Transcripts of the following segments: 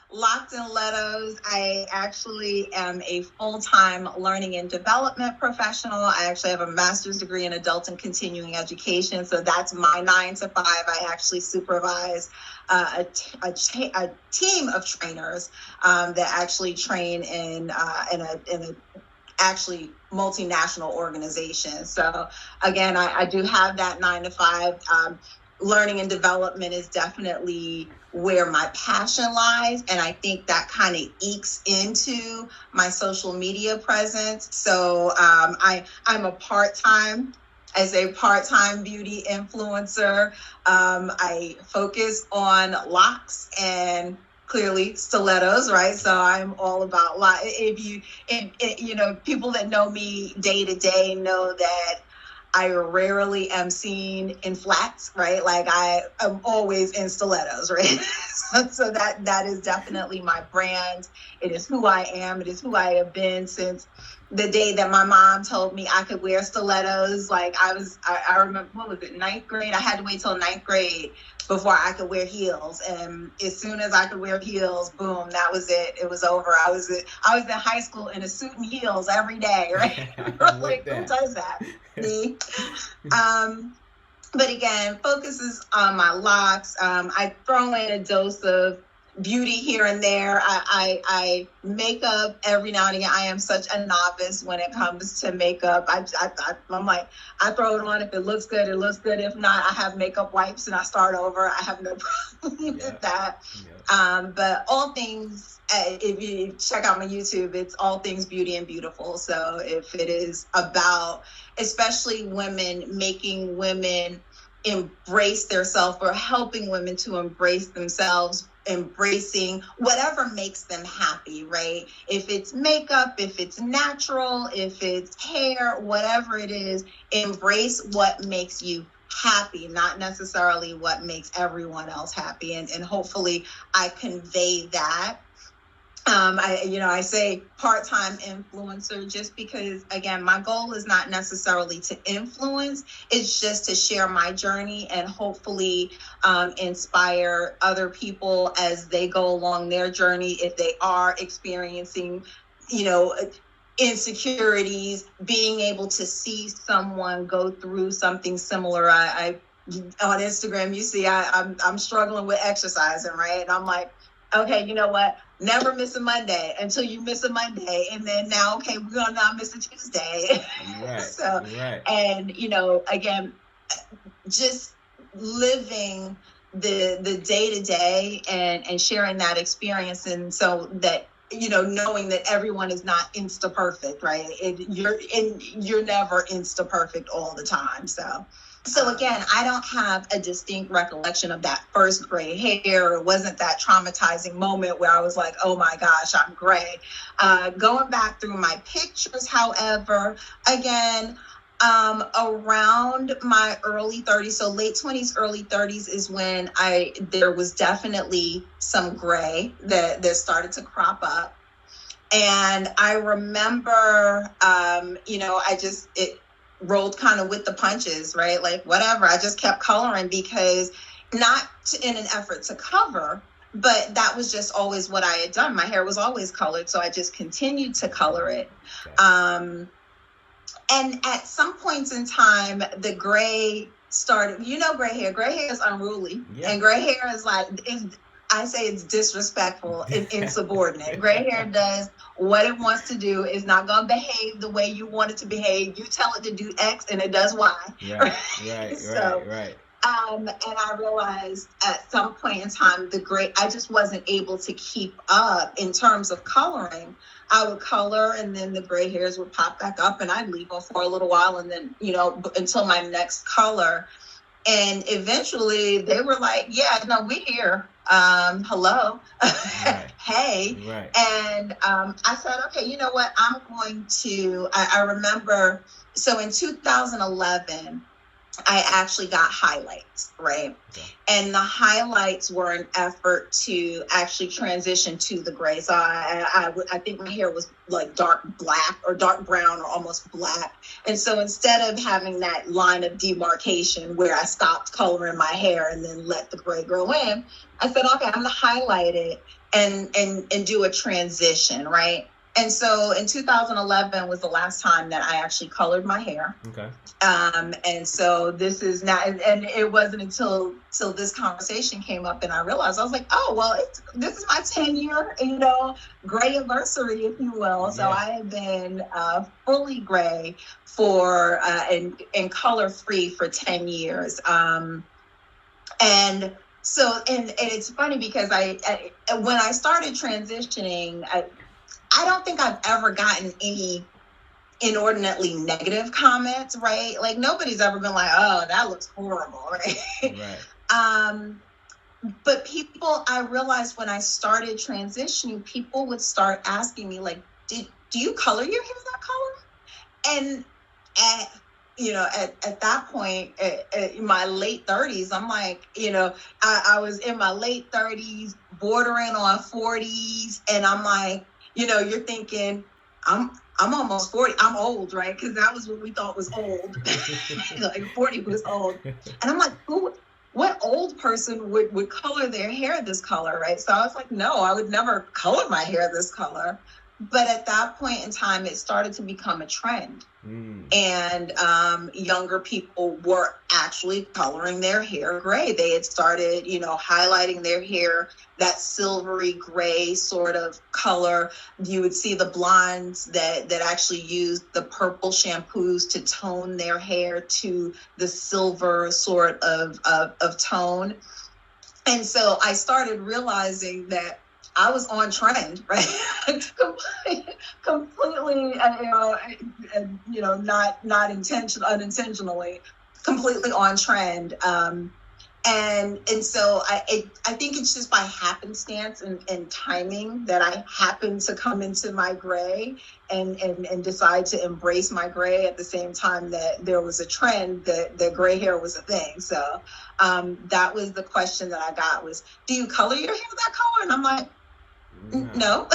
Loc'd and Lettos, I actually am a full-time learning and development professional. I actually have a master's degree in adult and continuing education. So that's my 9 to 5. I actually supervise a team of trainers that actually train in a actually multinational organization. So again, I do have that 9 to 5. Learning and development is definitely where my passion lies. And I think that kind of ekes into my social media presence. So I'm as a part-time beauty influencer. I focus on locks and clearly stilettos, right? So I'm all about if people that know me day to day know that I rarely am seen in flats, right? Like I am always in stilettos, right? So that is definitely my brand. It is who I am. It is who I have been since the day that my mom told me I could wear stilettos. Like I remember, what was it, 9th grade? I had to wait till 9th grade before I could wear heels. And as soon as I could wear heels, boom, that was it. It was over. I was in high school in a suit and heels every day, right? Like, who does that? Me. But again, focuses on my locks. I throw in a dose of beauty here and there. I make up every now and again. I am such a novice when it comes to makeup. I'm like, I throw it on. If it looks good, it looks good. If not, I have makeup wipes and I start over. I have no problem with that. But all things, if you check out my YouTube, it's all things beauty and beautiful. So if it is about, especially women, making women embrace their self, or helping women to embrace themselves, embracing whatever makes them happy, right? If it's makeup, if it's natural, if it's hair, whatever it is, embrace what makes you happy, not necessarily what makes everyone else happy. And hopefully I convey that. I say part-time influencer just because, again, my goal is not necessarily to influence. It's just to share my journey and hopefully inspire other people as they go along their journey. If they are experiencing, insecurities, being able to see someone go through something similar. I on Instagram, you see, I'm struggling with exercising, right? And I'm like, okay, you know what? Never miss a Monday until you miss a Monday. And then now, okay, we're going to not miss a Tuesday. Right. And, again, just living the day to day and sharing that experience. And so that, knowing that everyone is not insta perfect, right? You're never insta perfect all the time. So again, I don't have a distinct recollection of that first gray hair. It wasn't that traumatizing moment where I was like, oh my gosh, I'm gray. Going back through my pictures, however, again, around my early 30s, so late 20s, early 30s is when there was definitely some gray that started to crop up. And I remember, it rolled kind of with the punches, right? Like, whatever. I just kept coloring because not in an effort to cover, but that was just always what I had done. My hair was always colored, so I just continued to color it. And at some points in time, the gray started, gray hair is unruly. Yeah. And gray hair is like, I say it's disrespectful and insubordinate. Gray hair does what it wants to do. It's not going to behave the way you want it to behave. You tell it to do X and it does Y. Right. And I realized at some point in time, I just wasn't able to keep up in terms of coloring. I would color and then the gray hairs would pop back up and I'd leave them for a little while and then, until my next color. And eventually they were like, yeah, no, we're here. Hello. Right. Hey. Right. And I said, okay, you know what? I'm going to, I remember, so in 2011, I actually got highlights, right? Okay. And the highlights were an effort to actually transition to the gray. So I think my hair was like dark black or dark brown or almost black. And so instead of having that line of demarcation where I stopped coloring my hair and then let the gray grow in, I said, okay, I'm going to highlight it and do a transition, right? And so in 2011 was the last time that I actually colored my hair. Okay. And so this is not, and it wasn't until this conversation came up and I realized, I was like, oh, well, this is my 10-year, gray anniversary, if you will. So I have been fully gray for, and color free for 10 years. And so, and it's funny because when I started transitioning, I don't think I've ever gotten any inordinately negative comments, right? Like nobody's ever been like, oh, that looks horrible, right? Right. But people, I realized when I started transitioning, people would start asking me like, do you color your hair that color? And at that point, in my late 30s, I'm like, I was in my late 30s, bordering on 40s, and I'm like, you're thinking, I'm almost 40. I'm old, right? Because that was what we thought was old. Like 40 was old. And I'm like, what old person would color their hair this color, right? So I was like, no, I would never color my hair this color. But at that point in time, it started to become a trend. And younger people were actually coloring their hair gray. They had started, highlighting their hair that silvery gray sort of color. You would see the blondes that actually used the purple shampoos to tone their hair to the silver sort of tone. And so I started realizing that I was on trend, right? completely, not unintentionally, completely on trend. And so I think it's just by happenstance and timing that I happened to come into my gray and decide to embrace my gray at the same time that there was a trend that gray hair was a thing. So that was the question that I got was, do you color your hair that color? And I'm like, no.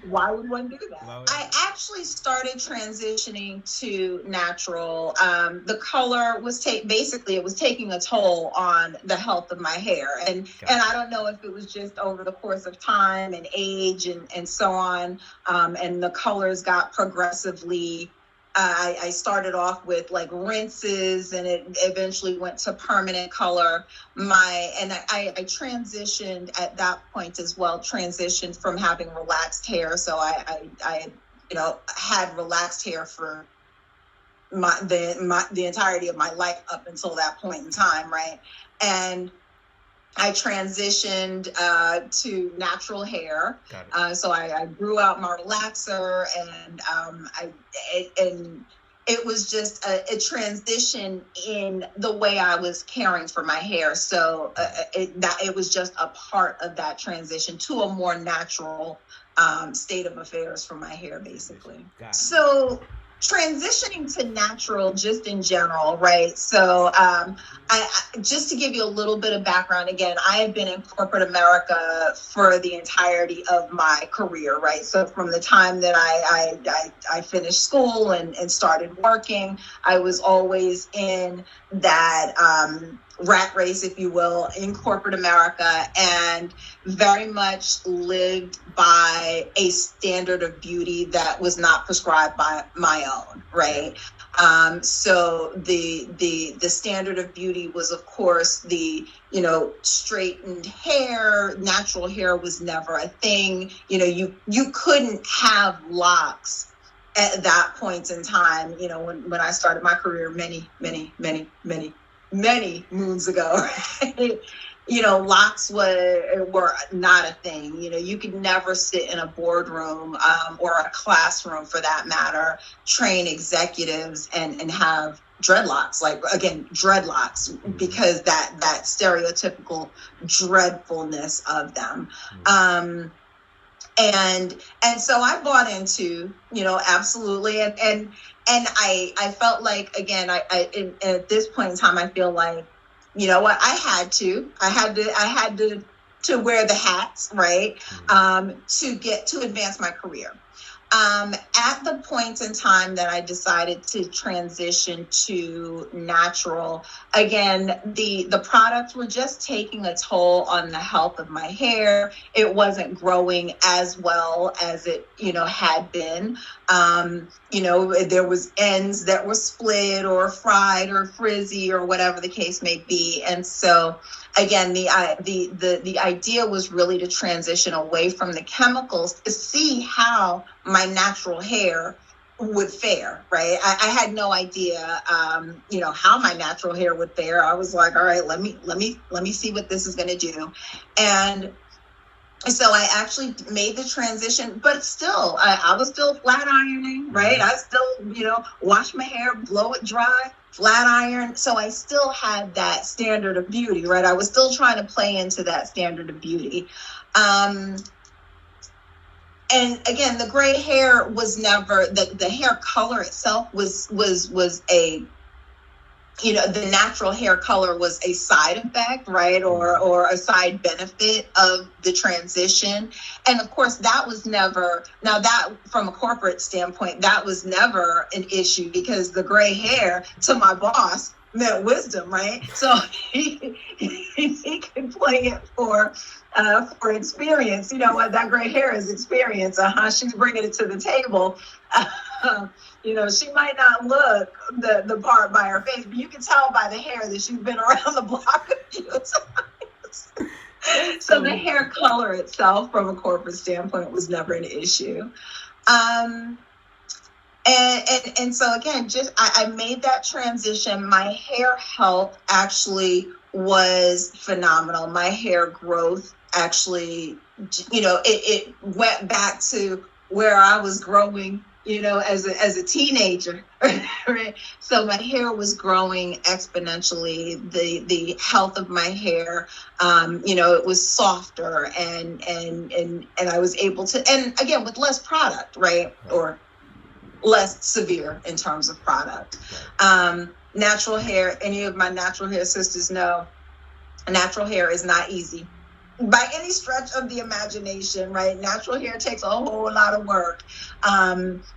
Why would one do that? I actually started transitioning to natural. The color was basically it was taking a toll on the health of my hair. And I don't know if it was just over the course of time and age and so on. And the colors got progressively I started off with like rinses and it eventually went to permanent color. I transitioned at that point as well, transitioned from having relaxed hair. So I had relaxed hair for the entirety of my life up until that point in time. Right. And I transitioned to natural hair. So I grew out my relaxer and it was just a transition in the way I was caring for my hair. So it was just a part of that transition to a more natural state of affairs for my hair, basically. So transitioning to natural just in general, right? So I just to give you a little bit of background, again, I have been in corporate America for the entirety of my career, right? So from the time that I finished school and started working, I was always in that rat race, if you will, in corporate America, and very much lived by a standard of beauty that was not prescribed by my own, right? So the standard of beauty was, of course, the straightened hair. Natural hair was never a thing. You couldn't have locks at that point in time. When I started my career many moons ago, right? Locks were not a thing. You could never sit in a boardroom or a classroom, for that matter, train executives and have dreadlocks, because that stereotypical dreadfulness of them. And so I bought into, absolutely. And I felt like, again, at this point in time, I feel like, you know what, I had to wear the hats, right? To advance my career. At the point in time that I decided to transition to natural, again, the products were just taking a toll on the health of my hair. It wasn't growing as well as it, had been. There was ends that were split or fried or frizzy or whatever the case may be. And so again, the idea was really to transition away from the chemicals to see how my natural hair would fare, right? I had no idea, how my natural hair would fare. I was like, all right, let me see what this is going to do. And so I actually made the transition, but still, I was still flat ironing, right? I still, wash my hair, blow it dry, flat iron. So I still had that standard of beauty, right? I was still trying to play into that standard of beauty. And again, the gray hair was never, the hair color itself was a, the natural hair color was a side effect, right? Or a side benefit of the transition. And of course, that was never, now that from a corporate standpoint, that was never an issue because the gray hair to my boss meant wisdom, right? So he can play it for experience. You know what? That gray hair is experience. She's bringing it to the table. She might not look the part by her face, but you can tell by the hair that she's been around the block a few times. So the hair color itself from a corporate standpoint was never an issue. And so again, I made that transition. My hair health actually was phenomenal. My hair growth actually, it went back to where I was growing, as a teenager, right? So my hair was growing exponentially. The health of my hair, it was softer and I was able to, and again, with less product, right? Or less severe in terms of product. Natural hair, any of my natural hair sisters know, natural hair is not easy by any stretch of the imagination, right? Natural hair takes a whole lot of work.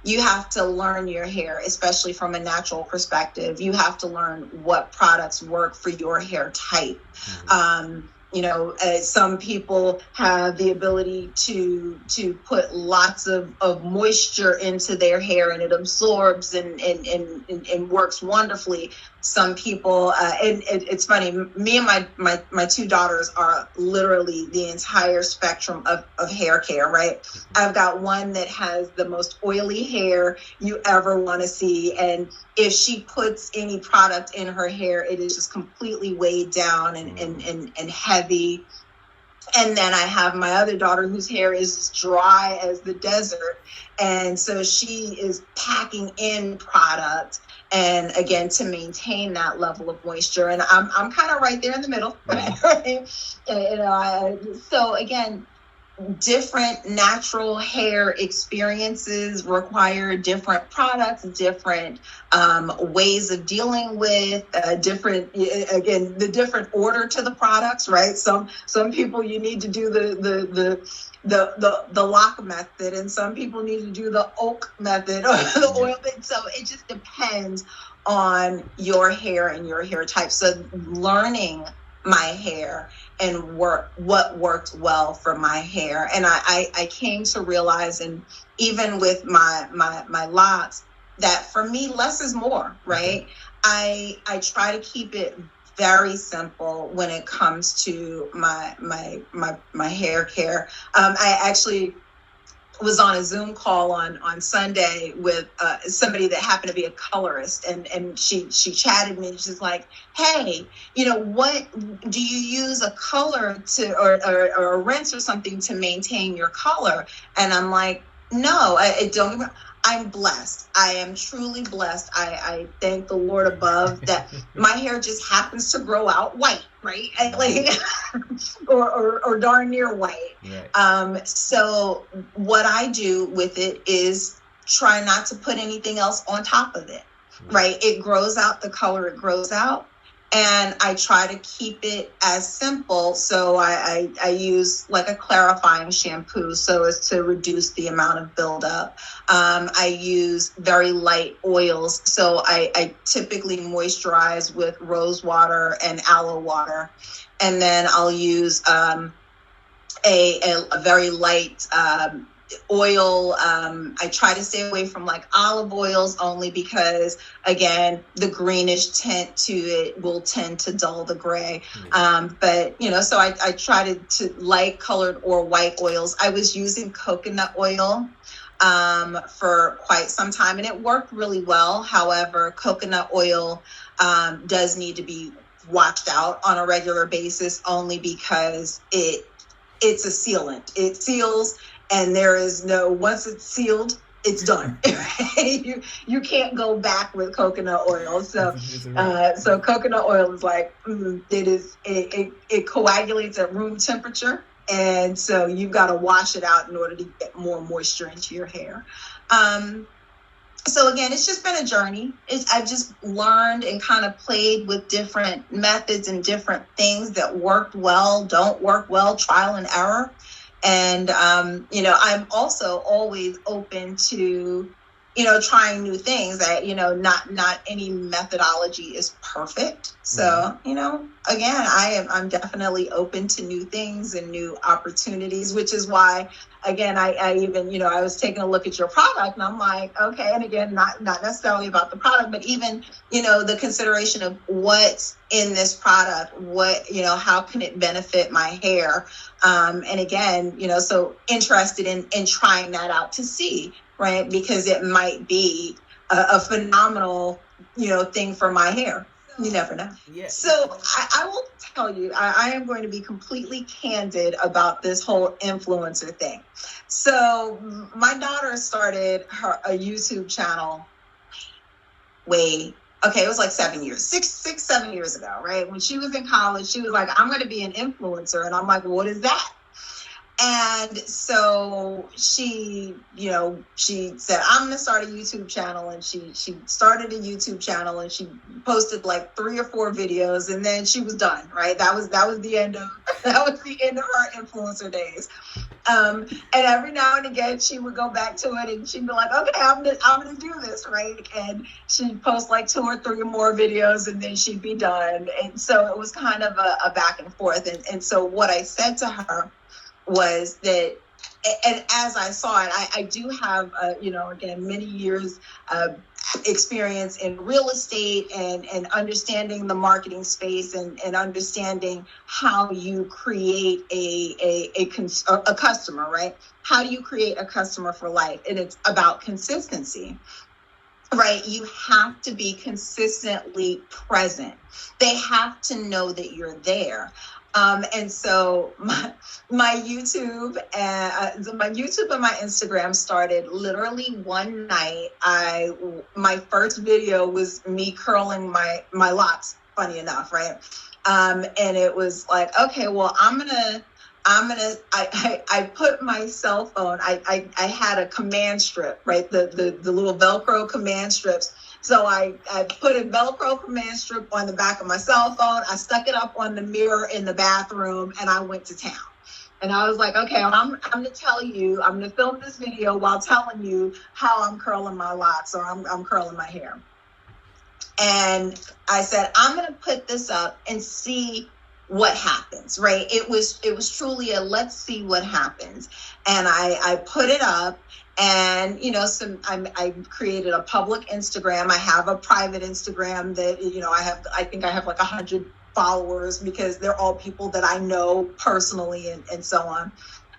You have to learn your hair, especially from a natural perspective. You have to learn what products work for your hair type. Some people have the ability to put lots of moisture into their hair and it absorbs and works wonderfully. Some people, and it's funny, me and my two daughters are literally the entire spectrum of hair care, right? I've got one that has the most oily hair you ever want to see. And if she puts any product in her hair, it is just completely weighed down and heavy. And then I have my other daughter whose hair is dry as the desert. And so she is packing in product. And again, to maintain that level of moisture. And I'm kind of right there in the middle. Right? So again, different natural hair experiences require different products, different ways of dealing with different, again, the different order to the products, right? Some people you need to do the Loc method, and some people need to do the oak method or the oil thing. So it just depends on your hair and your hair type. So learning my hair and what worked well for my hair. And I came to realize, and even with my locks, that for me, less is more, right? I try to keep it very simple when it comes to my hair care. I actually was on a Zoom call on Sunday with somebody that happened to be a colorist, and she chatted me, and she's like, hey, what do you use a color to or a rinse or something to maintain your color? And I'm like, no, I don't. I'm blessed. I am truly blessed. I thank the Lord above that my hair just happens to grow out white, right? Like, or darn near white. Right. So what I do with it is try not to put anything else on top of it, right? It grows out the color it grows out. And I try to keep it as simple. So I use like a clarifying shampoo so as to reduce the amount of buildup. I use very light oils. So I typically moisturize with rose water and aloe water. And then I'll use a very light oil. I try to stay away from like olive oils only because, again, the greenish tint to it will tend to dull the gray. But, so I try to light colored or white oils. I was using coconut oil for quite some time, and it worked really well. However, coconut oil does need to be washed out on a regular basis only because it's a sealant. It seals. And there is once it's sealed, it's done. You can't go back with coconut oil. So so coconut oil is like, it coagulates at room temperature. And so you've got to wash it out in order to get more moisture into your hair. So again, it's just been a journey. I've just learned and kind of played with different methods and different things that worked well, don't work well, trial and error. And, I'm also always open to, trying new things that, not any methodology is perfect. So, again, I'm definitely open to new things and new opportunities, which is why, again, I even, I was taking a look at your product and I'm like, okay. And again, not necessarily about the product, but even, the consideration of what's in this product, how can it benefit my hair? And again, so interested in trying that out to see, right? Because it might be a phenomenal, thing for my hair. You never know. Yeah. So I will tell you, I am going to be completely candid about this whole influencer thing. So my daughter started a YouTube channel it was like 7 years ago, right? When she was in college, she was like, I'm going to be an influencer. And I'm like, what is that? And so she said, I'm going to start a YouTube channel. And she started a YouTube channel and she posted like 3 or 4 videos and then she was done, right? That was the end of her influencer days. And every now and again she would go back to it and she'd be like, okay, I'm gonna do this, right? And she'd post like 2 or 3 more videos and then she'd be done. And so it was kind of a back and forth. And so what I said to her was that, and as I saw it, I do have, again, many years experience in real estate and understanding the marketing space and understanding how you create a customer, right? How do you create a customer for life? And it's about consistency, right? You have to be consistently present. They have to know that you're there. And so my YouTube and my Instagram started literally one night. My first video was me curling my locks, funny enough, right? And it was like, okay, well, I put my cell phone, I had a command strip, right? The little Velcro command strips. So I put a Velcro command strip on the back of my cell phone. I stuck it up on the mirror in the bathroom and I went to town. And I was like, okay, I'm going to film this video while telling you how I'm curling my locks or I'm curling my hair. And I said, I'm going to put this up and see what happens, right? It was truly a let's see what happens. And I put it up. And, I created a public Instagram. I have a private Instagram that, I think I have like 100 followers because they're all people that I know personally and so on.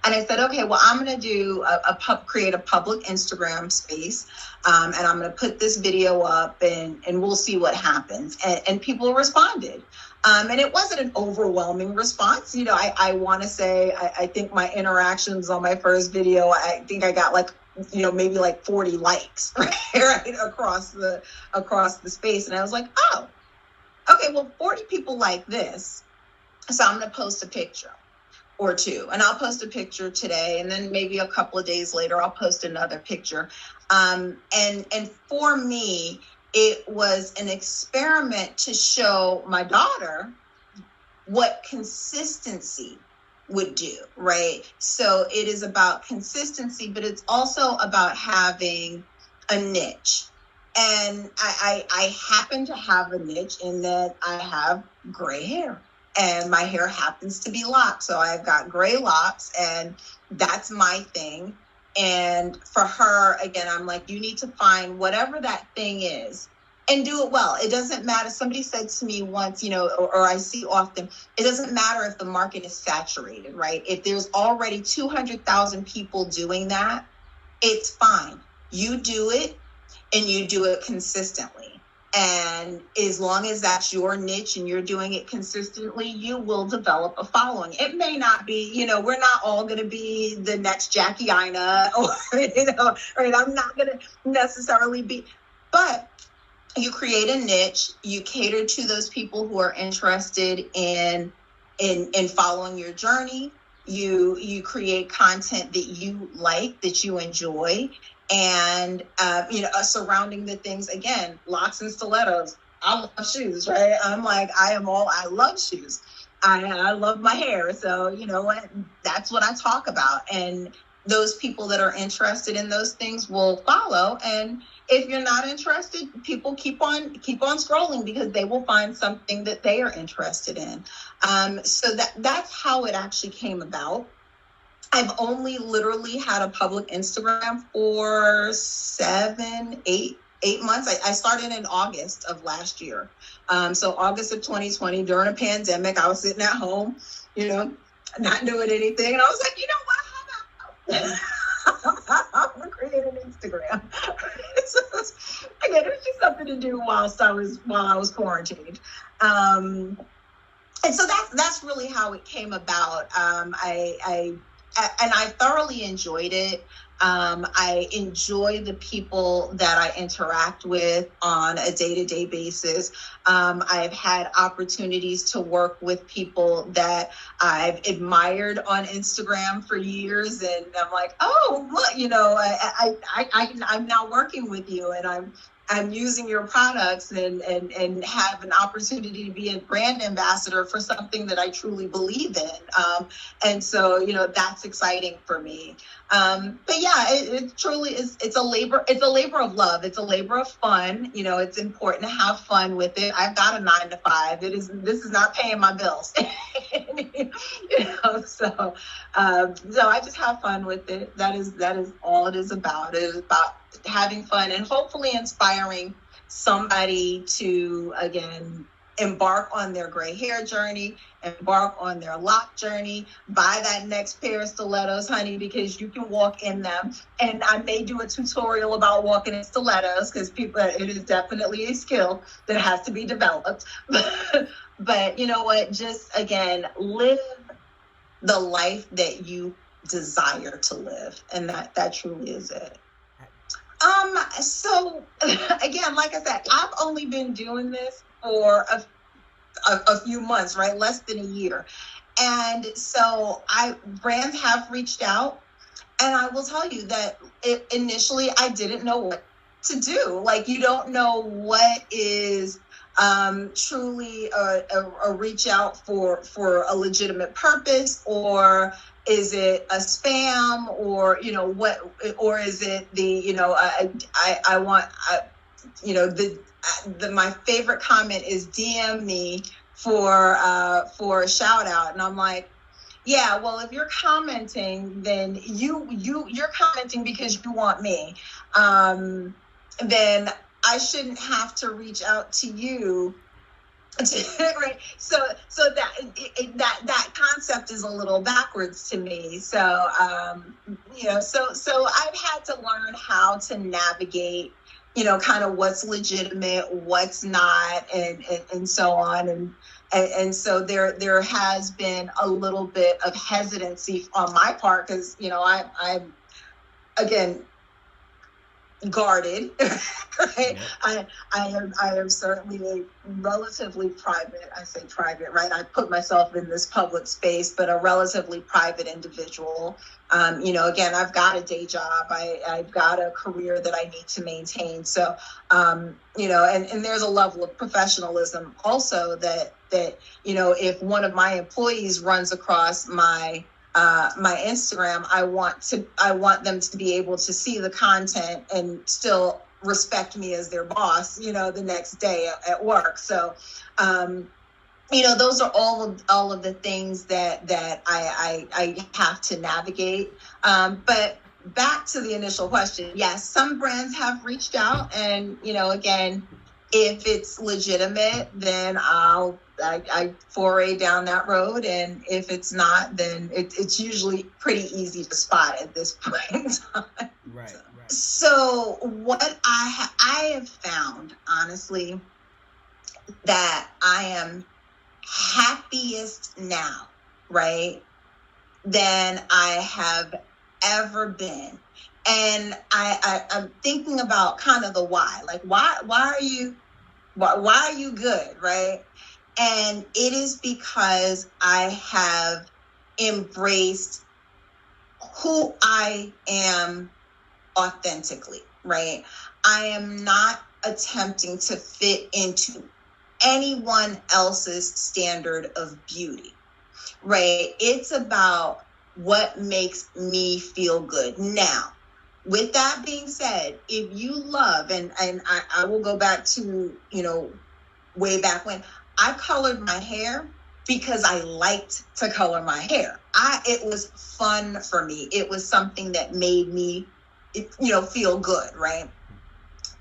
And I said, okay, well, I'm going to create a public Instagram space. And I'm going to put this video up and we'll see what happens. And people responded. And it wasn't an overwhelming response. I want to say, I think my interactions on my first video, I think I got like maybe like 40 likes, right, across the space. And I was like, oh, okay, well, 40 people like this. So I'm going to post a picture or two, and I'll post a picture today, and then maybe a couple of days later, I'll post another picture. And for me, it was an experiment to show my daughter what consistency would do, right? So it is about consistency, but it's also about having a niche. And I happen to have a niche in that I have gray hair, and my hair happens to be locked. So I've got gray locks, and that's my thing. And for her, again, I'm like, you need to find whatever that thing is and do it well. It doesn't matter. Somebody said to me once, or I see often, it doesn't matter if the market is saturated, right? If there's already 200,000 people doing that, it's fine. You do it, and you do it consistently. And as long as that's your niche and you're doing it consistently, you will develop a following. It may not be, we're not all going to be the next Jackie Ina, or, right? I'm not going to necessarily be, but you create a niche, you cater to those people who are interested in following your journey. You create content that you like, that you enjoy, and surrounding the things, again, Locs and stilettos. I love shoes, right? I love shoes. I love my hair. So you know what? That's what I talk about. And those people that are interested in those things will follow. And if you're not interested, people keep on scrolling, because they will find something that they are interested in. So that's how it actually came about. I've only literally had a public Instagram for 8 months. I started in August of last year. So August of 2020, during a pandemic, I was sitting at home, not doing anything. And I was like, you know what? How about I'm going to create an Instagram. Again, it's just something to do while I was quarantined. And so that's really how it came about. And I thoroughly enjoyed it. I enjoy the people that I interact with on a day-to-day basis. I've had opportunities to work with people that I've admired on Instagram for years, and I'm like, oh, look, I'm now working with you, and I'm using your products and have an opportunity to be a brand ambassador for something that I truly believe in. And so, that's exciting for me. But yeah, it truly is. It's a labor of love. It's a labor of fun. It's important to have fun with it. I've got a 9-to-5. This is not paying my bills. So I just have fun with it. That is all it is about. It is about having fun and hopefully inspiring somebody to, again, embark on their gray hair journey, embark on their lock journey, buy that next pair of stilettos, honey, because you can walk in them. And I may do a tutorial about walking in stilettos, because it is definitely a skill that has to be developed. But you know what? Just, again, live the life that you desire to live. And that truly is it. So again, like I said, I've only been doing this for a few months, right? Less than a year. And so brands have reached out, and I will tell you that initially I didn't know what to do. Like, you don't know what is truly a reach out for a legitimate purpose, or is it a spam, or what, or is it my favorite comment is DM me for a shout out. And I'm like, yeah, well, if you're commenting, then you're commenting because you want me. Then I shouldn't have to reach out to you. Right. So that concept is a little backwards to me. So so I've had to learn how to navigate, kind of what's legitimate, what's not, and so on. And so there has been a little bit of hesitancy on my part, because, I'm, again, guarded, right? Yep. I am certainly a relatively private, I say private, right? I put myself in this public space, but a relatively private individual. Again, I've got a day job. I've got a career that I need to maintain. So, and there's a level of professionalism also that, if one of my employees runs across my Instagram, I want them to be able to see the content and still respect me as their boss, the next day at work. So, those are all of the things that I have to navigate. But back to the initial question, yes, some brands have reached out, and again, if it's legitimate, then I foray down that road, and if it's not, then it's usually pretty easy to spot at this point in time. Right. So what I have found, honestly, that I am happiest now, right, than I have ever been. And I'm thinking about kind of the why. Like, why are you good, right? And it is because I have embraced who I am authentically, right? I am not attempting to fit into anyone else's standard of beauty, right? It's about what makes me feel good. Now, with that being said, if you love, and I will go back to, way back when, I colored my hair because I liked to color my hair. It was fun for me. It was something that made me, feel good, right?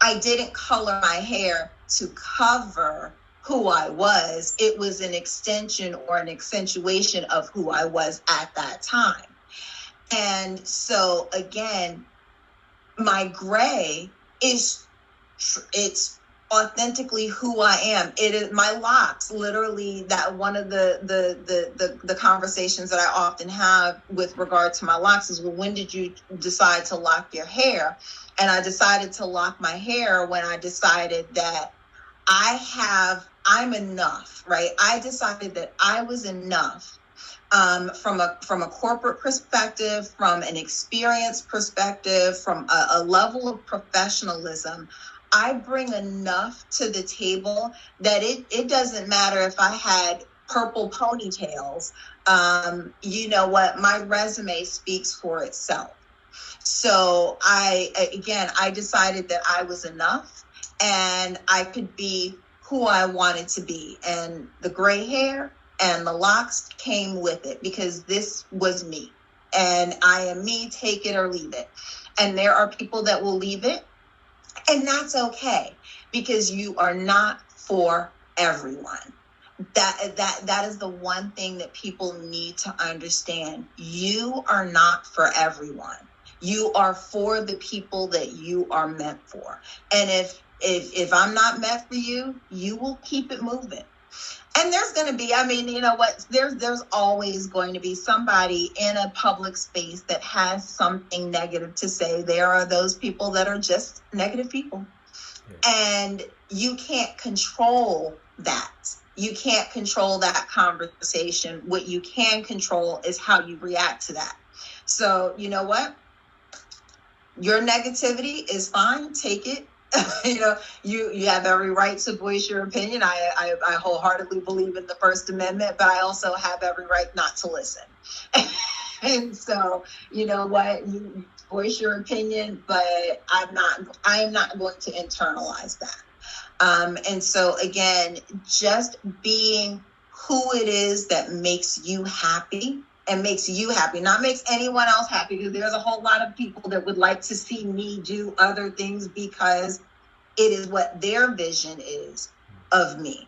I didn't color my hair to cover who I was. It was an extension or an accentuation of who I was at that time. And so again, my gray it's authentically who I am. It is my locks, literally. That one of the conversations that I often have with regard to my locks is, well, when did you decide to lock your hair? And I decided to lock my hair when I decided that I'm enough, right? I decided that I was enough. From a corporate perspective, from an experience perspective, from a level of professionalism, I bring enough to the table that it doesn't matter if I had purple ponytails. You know what? My resume speaks for itself. So I decided that I was enough and I could be who I wanted to be. And the gray hair and the locks came with it because this was me. And I am me, take it or leave it. And there are people that will leave it. And that's okay, because you are not for everyone. That is the one thing that people need to understand. You are not for everyone. You are for the people that you are meant for. And if I'm not meant for you, you will keep it moving. And there's going to be, there's always going to be somebody in a public space that has something negative to say. There are those people that are just negative people. Yeah. And you can't control that. You can't control that conversation. What you can control is how you react to that. So, you know what? Your negativity is fine. Take it. You have every right to voice your opinion. I wholeheartedly believe in the First Amendment, but I also have every right not to listen. And so, you know what, you voice your opinion, but I am not going to internalize that. And so again, just being who it is that makes you happy. And makes you happy, not makes anyone else happy, because there's a whole lot of people that would like to see me do other things because it is what their vision is of me,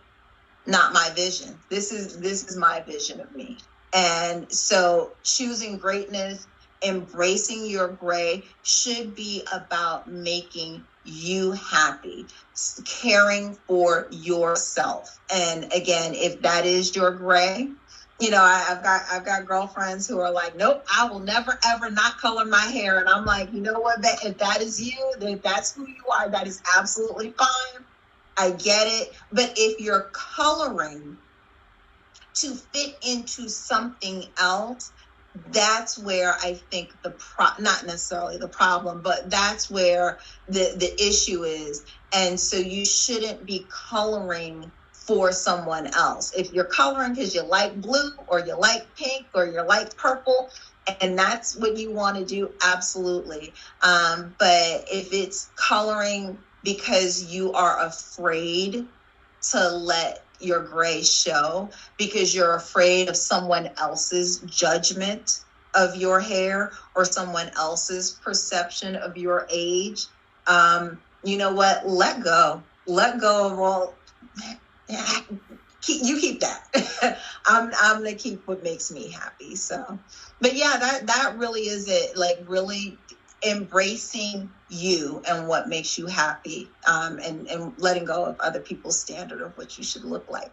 not my vision. This is my vision of me. And so choosing greatness, embracing your gray, should be about making you happy, caring for yourself. And again, if that is your gray, I've got girlfriends who are like, nope, I will never ever not color my hair, and I'm like, you know what? If that is you, if that's who you are, that is absolutely fine. I get it. But if you're coloring to fit into something else, that's where I think not necessarily the problem, but that's where the issue is. And so you shouldn't be coloring for someone else. If you're coloring because you like blue or you like pink or you like purple, and that's what you want to do, absolutely. But if it's coloring because you are afraid to let your gray show, because you're afraid of someone else's judgment of your hair or someone else's perception of your age, you know what? Let go of all. You keep that. I'm gonna keep what makes me happy. So, but yeah, that really is it. Like, really embracing you and what makes you happy, and letting go of other people's standard of what you should look like.